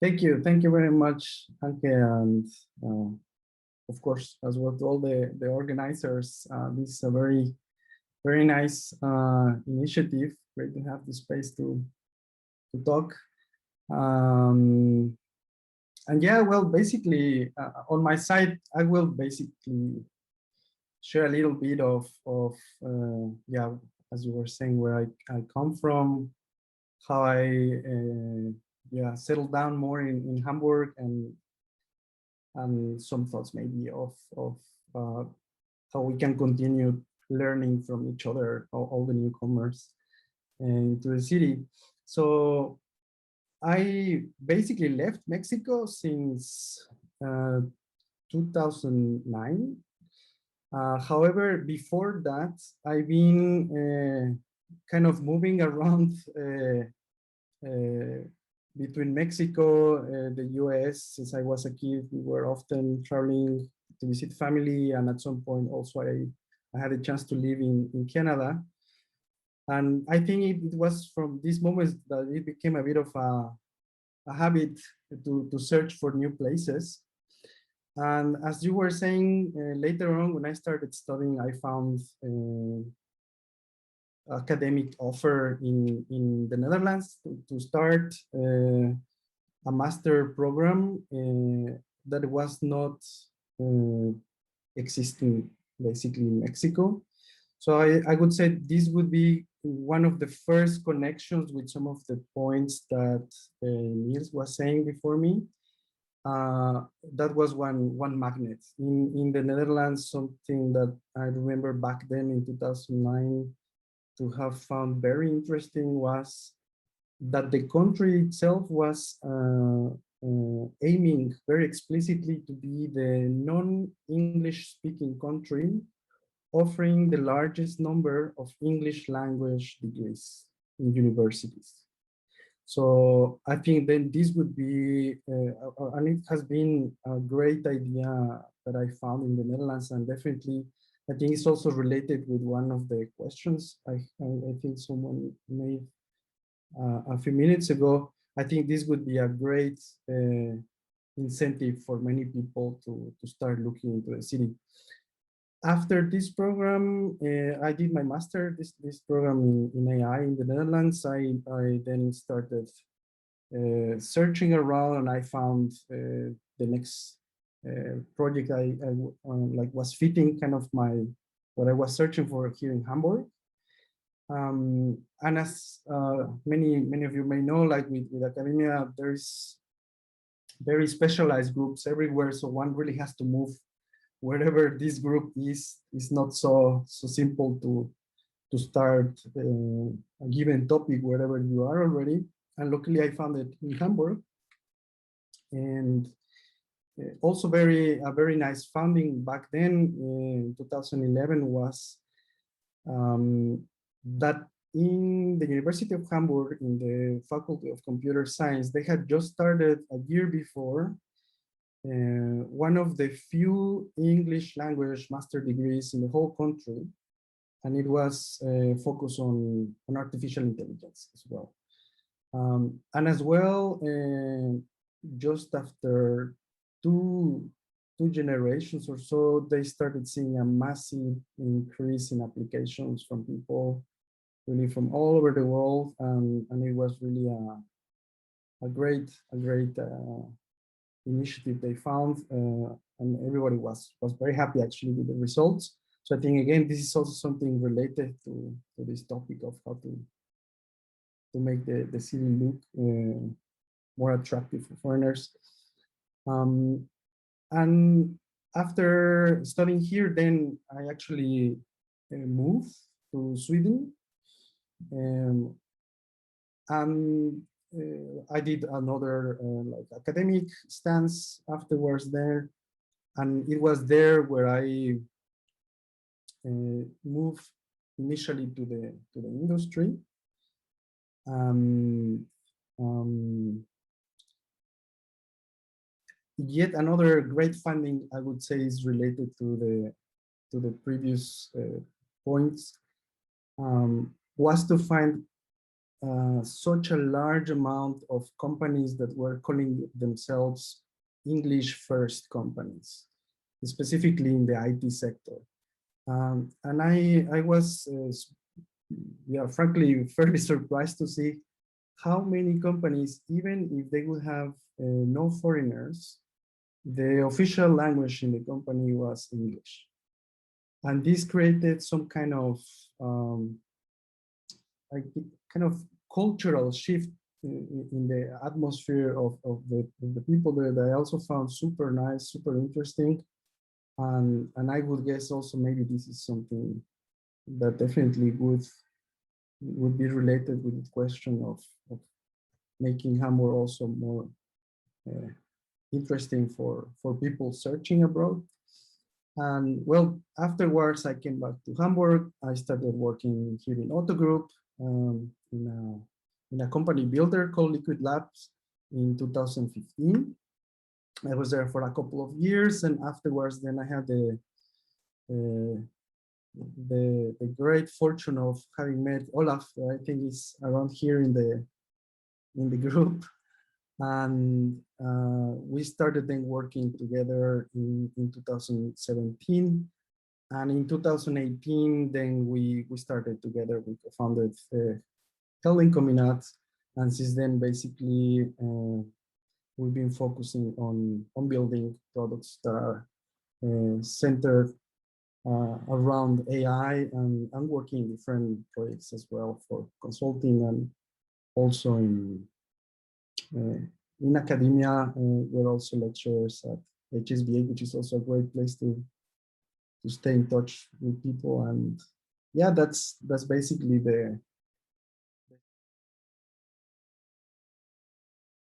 Thank you very much, Anke, and of course, as well to all the organizers. This is a very nice initiative. Great to have the space to talk. And yeah, well, basically, on my side, I will basically share a little bit of yeah, as you were saying, where I come from, how I yeah, settled down more in Hamburg, and some thoughts maybe of how we can continue learning from each other, all the newcomers into the city. So I basically left Mexico since 2009. However, before that, I've been kind of moving around between Mexico, the US. Since I was a kid, we were often traveling to visit family, and at some point also I had a chance to live in Canada. And I think it was from these moments that it became a bit of a habit to search for new places. And as you were saying, later on when I started studying, I found academic offer in the Netherlands to start a master program that was not existing basically in Mexico. So I would say this would be one of the first connections with some of the points that Niels was saying before me. That was one magnet. In the Netherlands, something that I remember back then in 2009 to have found very interesting was that the country itself was aiming very explicitly to be the non-English speaking country offering the largest number of English language degrees in universities. So I think then this would be, and it has been a great idea that I found in the Netherlands, and definitely I think it's also related with one of the questions I think someone made a few minutes ago. I think this would be a great incentive for many people to start looking into the city. After this program, I did my master, this program in AI in the Netherlands. I then started searching around, and I found the next project I like was fitting kind of what I was searching for here in Hamburg. And as many of you may know, like with academia, there's very specialized groups everywhere, so one really has to move wherever this group is not so simple to start a given topic wherever you are already. And luckily I found it in Hamburg. And also a very nice funding back then in 2011 was that in the University of Hamburg, in the Faculty of Computer Science, they had just started a year before one of the few English language master degrees in the whole country, and it was focused on artificial intelligence as well. And as well, just after two generations or so, they started seeing a massive increase in applications from people really from all over the world, and it was really a great initiative they found, and everybody was very happy actually with the results. So I think again this is also something related to this topic of how to make the city look more attractive for foreigners. And after studying here, then I actually moved to Sweden, and I did another like academic stance afterwards there, and it was there where I moved initially to the industry. Yet another great finding, I would say, is related to the previous points, was to find such a large amount of companies that were calling themselves English first companies, specifically in the IT sector. And I was, yeah, frankly, fairly surprised to see how many companies, even if they would have no foreigners, the official language in the company was English. And this created some kind of like kind of cultural shift in the atmosphere of the people there that I also found super nice, super interesting. And I would guess also maybe this is something that definitely would be related with the question of making Hamburg also more interesting for people searching abroad. And well, afterwards I came back to Hamburg. I started working here in Otto Group in a company builder called Liquid Labs in 2015. I was there for a couple of years, and afterwards then I had the great fortune of having met Olaf, I think is around here in the group. And we started then working together in 2017. And in 2018, then we started together, we co-founded Heldenkombinat. And since then, basically, we've been focusing on building products that are centered around AI and working in different projects as well for consulting and also in academia. We're also lecturers at HSBA, which is also a great place to stay in touch with people. And yeah, that's basically